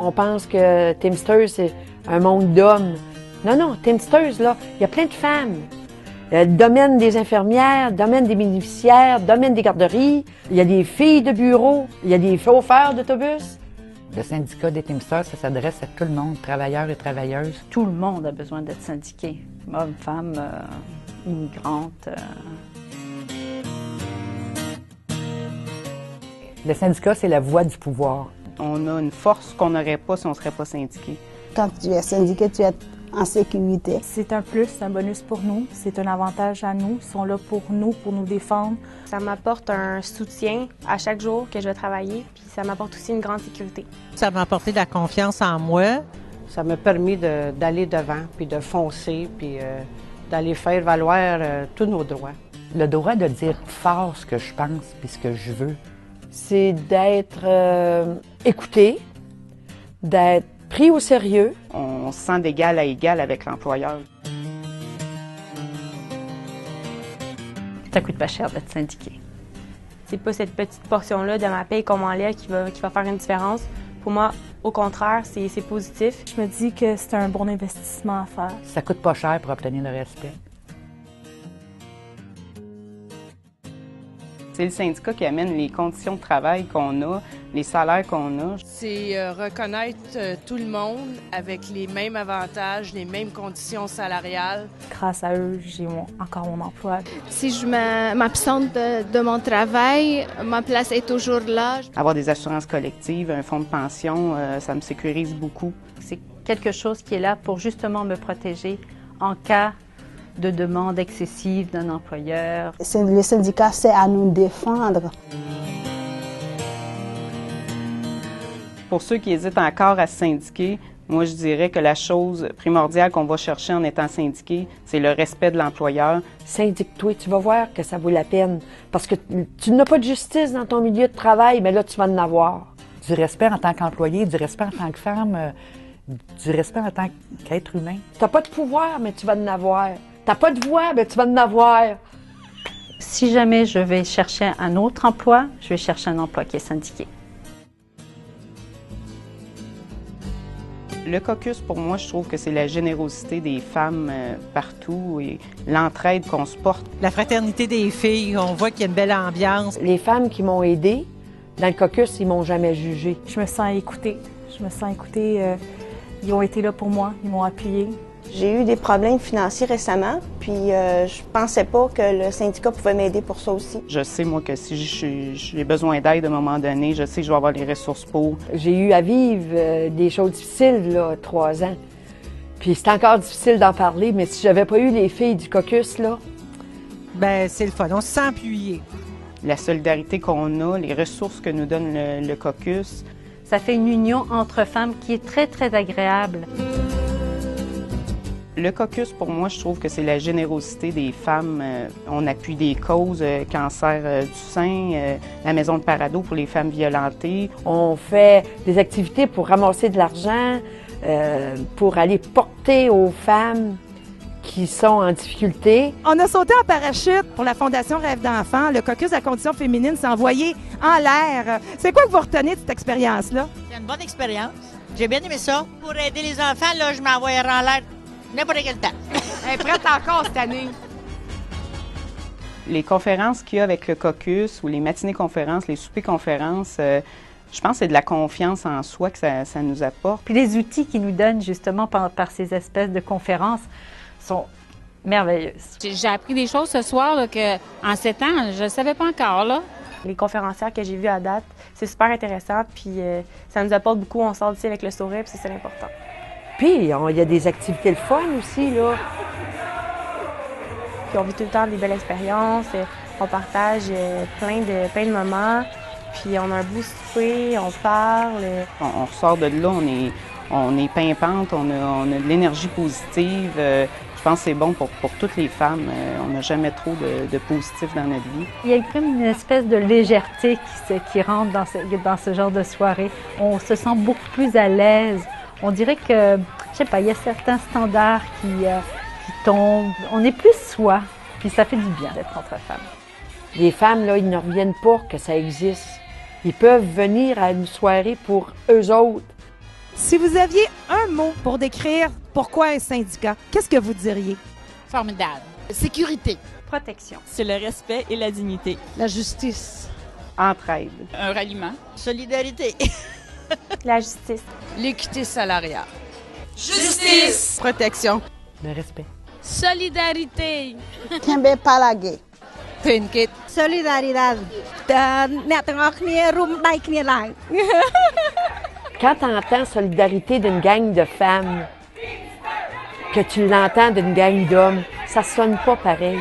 On pense que Teamsters, c'est un monde d'hommes. Non, non, Teamsters, là, il y a plein de femmes. Le domaine des infirmières, le domaine des bénéficiaires, le domaine des garderies. Il y a des filles de bureau, il y a des chauffeurs d'autobus. Le syndicat des Teamsters, ça s'adresse à tout le monde, travailleurs et travailleuses. Tout le monde a besoin d'être syndiqué. Hommes, femmes, immigrantes. Le syndicat, c'est la voix du pouvoir. On a une force qu'on n'aurait pas si on ne serait pas syndiqué. Quand tu es syndiqué, tu es en sécurité. C'est un plus, un bonus pour nous. C'est un avantage à nous. Ils sont là pour nous défendre. Ça m'apporte un soutien à chaque jour que je vais travailler, puis ça m'apporte aussi une grande sécurité. Ça m'a apporté de la confiance en moi. Ça m'a permis d'aller devant, puis de foncer, puis d'aller faire valoir tous nos droits. Le droit de dire fort ce que je pense puis ce que je veux. C'est d'être écouté, d'être pris au sérieux. On se sent d'égal à égal avec l'employeur. Ça coûte pas cher d'être syndiqué. C'est pas cette petite portion-là de ma paye qu'on m'enlève qui va faire une différence. Pour moi, au contraire, c'est positif. Je me dis que c'est un bon investissement à faire. Ça coûte pas cher pour obtenir le respect. C'est le syndicat qui amène les conditions de travail qu'on a, les salaires qu'on a. C'est reconnaître tout le monde avec les mêmes avantages, les mêmes conditions salariales. Grâce à eux, j'ai encore mon emploi. Si je m'absente de mon travail, ma place est toujours là. Avoir des assurances collectives, un fonds de pension, ça me sécurise beaucoup. C'est quelque chose qui est là pour justement me protéger en cas de demande excessive d'un employeur. Le syndicat, c'est à nous défendre. Pour ceux qui hésitent encore à se syndiquer, moi je dirais que la chose primordiale qu'on va chercher en étant syndiqué, c'est le respect de l'employeur. Syndique-toi, tu vas voir que ça vaut la peine. Parce que tu n'as pas de justice dans ton milieu de travail, mais là, tu vas en avoir. Du respect en tant qu'employé, du respect en tant que femme, du respect en tant qu'être humain. Tu n'as pas de pouvoir, mais tu vas en avoir. T'as pas de voix, mais tu vas en avoir. Si jamais je vais chercher un autre emploi, je vais chercher un emploi qui est syndiqué. Le caucus, pour moi, je trouve que c'est la générosité des femmes partout et l'entraide qu'on se porte. La fraternité des filles, on voit qu'il y a une belle ambiance. Les femmes qui m'ont aidée, dans le caucus, ils m'ont jamais jugée. Je me sens écoutée. Ils ont été là pour moi, ils m'ont appuyée. J'ai eu des problèmes financiers récemment, puis je pensais pas que le syndicat pouvait m'aider pour ça aussi. Je sais, moi, que si j'ai besoin d'aide à un moment donné, je sais que je vais avoir les ressources pour. J'ai eu à vivre des choses difficiles, là, 3 ans. Puis c'est encore difficile d'en parler, mais si j'avais pas eu les filles du caucus, là... Ben c'est le fun, on se sent appuyé. La solidarité qu'on a, les ressources que nous donne le caucus. Ça fait une union entre femmes qui est très, très agréable. Le caucus, pour moi, je trouve que c'est la générosité des femmes. On appuie des causes, cancer du sein, la maison de Parado pour les femmes violentées. On fait des activités pour ramasser de l'argent, pour aller porter aux femmes qui sont en difficulté. On a sauté en parachute pour la Fondation Rêve d'enfant. Le caucus à condition féminine s'est envoyé en l'air. C'est quoi que vous retenez de cette expérience-là? C'est une bonne expérience. J'ai bien aimé ça. Pour aider les enfants, là, je m'envoyerai en l'air n'importe quel temps. Elle est prête encore cette année. Les conférences qu'il y a avec le caucus ou les matinées-conférences, les soupers-conférences, je pense que c'est de la confiance en soi que ça nous apporte. Puis les outils qu'ils nous donnent justement par ces espèces de conférences sont merveilleuses. J'ai appris des choses ce soir là, que en 7 ans, je ne savais pas encore. Là. Les conférencières que j'ai vues à date, c'est super intéressant, puis ça nous apporte beaucoup. On sort d'ici avec le sourire, puis c'est important. Puis, il y a des activités le fun aussi, là. Puis on vit tout le temps des belles expériences, on partage plein de moments, puis on a un beau souper, on parle. On ressort de là, on est pimpante, on a de l'énergie positive. Je pense que c'est bon pour toutes les femmes. On n'a jamais trop de positif dans notre vie. Il y a comme une espèce de légèreté qui rentre dans ce genre de soirée. On se sent beaucoup plus à l'aise. On dirait que, je sais pas, il y a certains standards qui tombent. On est plus soi, puis ça fait du bien d'être entre femmes. Les femmes, là, ils ne reviennent pas que ça existe. Ils peuvent venir à une soirée pour eux autres Si vous aviez un mot pour décrire pourquoi un syndicat, qu'est-ce que vous diriez? Formidable. Sécurité. Protection. C'est le respect et la dignité. La justice. Entraide. Un ralliement. Solidarité. La justice. L'équité salariale. Justice. Protection. Le respect. Solidarité. Kembe palage. Trinket. Solidaridad. Quand tu entends solidarité d'une gang de femmes, que tu l'entends d'une gang d'hommes, ça sonne pas pareil.